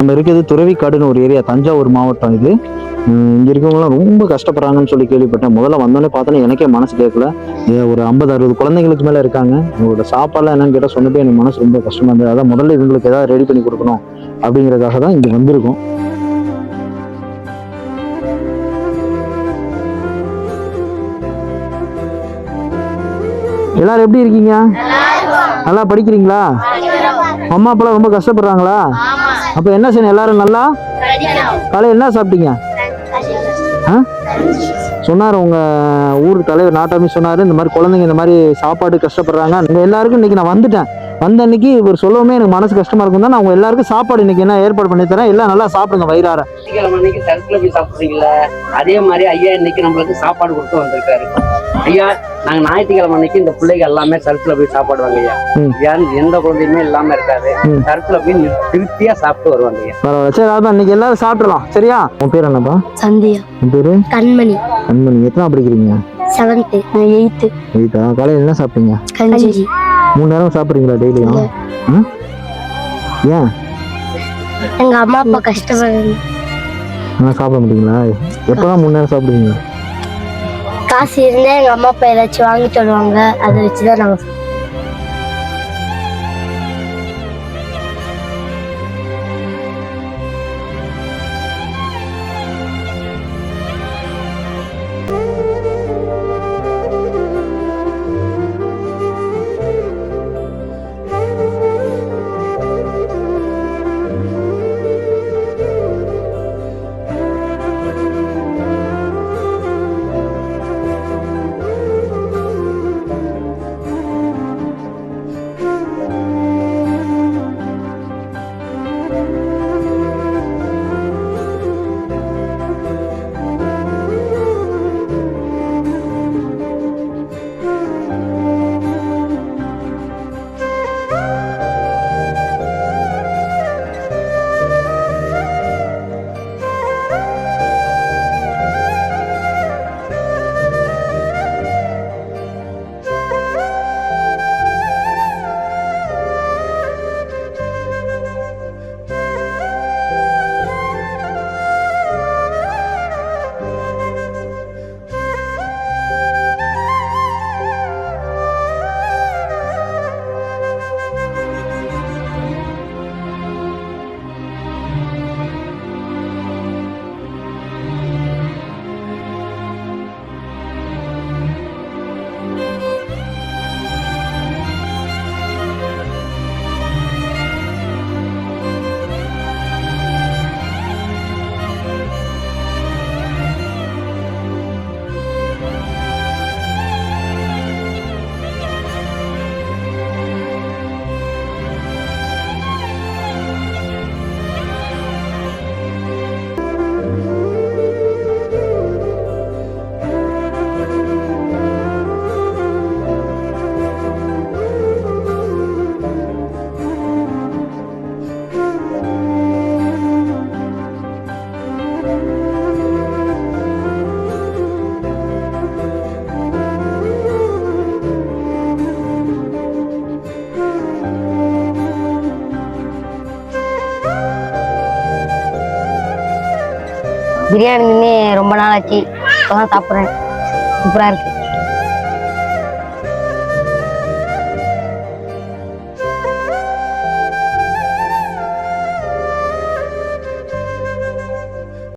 நம்ம இருக்கிறது துறவிக்காடுன்னு ஒரு ஏரியா, தஞ்சாவூர் மாவட்டம் இது. இங்கே இருக்கவங்களாம் ரொம்ப கஷ்டப்படுறாங்கன்னு சொல்லி கேள்விப்பட்டேன். முதல்ல வந்தோடனே பார்த்தோன்னே எனக்கே மனசு கேட்கல. ஒரு 50-60 குழந்தைங்களுக்கு மேலே இருக்காங்க. உங்களோட சாப்பாடுலாம் என்னன்னு கேட்டால் சொன்னப்போ எனக்கு மனசு ரொம்ப கஷ்டமாக இருந்தது. அதான் முதல்ல இவங்களுக்கு ஏதாவது ரெடி பண்ணி கொடுக்கணும் அப்படிங்கிறதுக்காக தான் இங்கே வந்திருக்கோம். எல்லாரும் எப்படி இருக்கீங்க? நல்லா படிக்கிறீங்களா? அம்மா அப்பாலாம் ரொம்ப கஷ்டப்படுறாங்களா? அப்போ என்ன செய்யணும்? எல்லாரும் நல்லா காலையில் என்ன சாப்பிட்டீங்க? சொன்னார் உங்கள் ஊர் தலைவர் நாட்டாமி சொன்னார், இந்த மாதிரி குழந்தைங்க இந்த மாதிரி சாப்பாடு கஷ்டப்படுறாங்க. எல்லாருக்கும் இன்னைக்கு நான் வந்துட்டேன். வந்த அன்னைக்கு இவர் சொல்லவுமே எனக்கு மனசு கஷ்டமா இருக்கும் தான் நான் உங்க எல்லாருக்கும் சாப்பாடு இன்னைக்கு என்ன ஏற்பாடு பண்ணி தரேன். எல்லாம் நல்லா சாப்பிடுங்க வயிறார. அன்னைக்கு சர்க்கிள் போய் சாப்பிட்றீங்களா? அதே மாதிரி ஐயா இன்னைக்கு நம்மளுக்கு சாப்பாடு கொடுத்து வந்திருக்காரு. ஐயா நாங்க ஞாயிற்றுக்கிழமை அன்னைக்கு இந்த பிள்ளைங்க எல்லாமே சர்க்கிள் போய் சாப்பாடுவாங்க ஐயா. எந்த குழந்தையுமே இல்லாம இருக்காது. சர்க்கிள் போய் திருப்தியா சாப்பிட்டு வருவாங்க ஐயா. பரவாயில்ல, சரி அதான் இன்னைக்கு எல்லாரும் சாப்பிடலாம். சரியா? உன் பேர் என்னப்பா? சந்தியா. உன் பேரு? கண்மணி. கண்மணி. எத்தனை படிக்கிறீங்க? 7th. 8th. 8ஆ? காலையில் என்ன சாப்பிட்டீங்க? கஞ்சி. 3 நேரம் சாப்பிட்றீங்களா டெய்லியும்? ஏன்? எங்க அம்மா அப்பா கஷ்டப்படுறாங்க. சாப்பிட மாட்டீங்களா? எப்பதான் 3 நேரம் சாப்பிடுவீங்க? காசு இருந்தா எங்க அம்மா அப்பா ஏதாச்சும் வாங்கி தருவாங்க, அதை வச்சுதான் நாங்க. பிரியாணி ரொம்ப நாள் ஆச்சு, இப்போதான் சாப்பிட்றேன். சூப்பராக இருக்கு.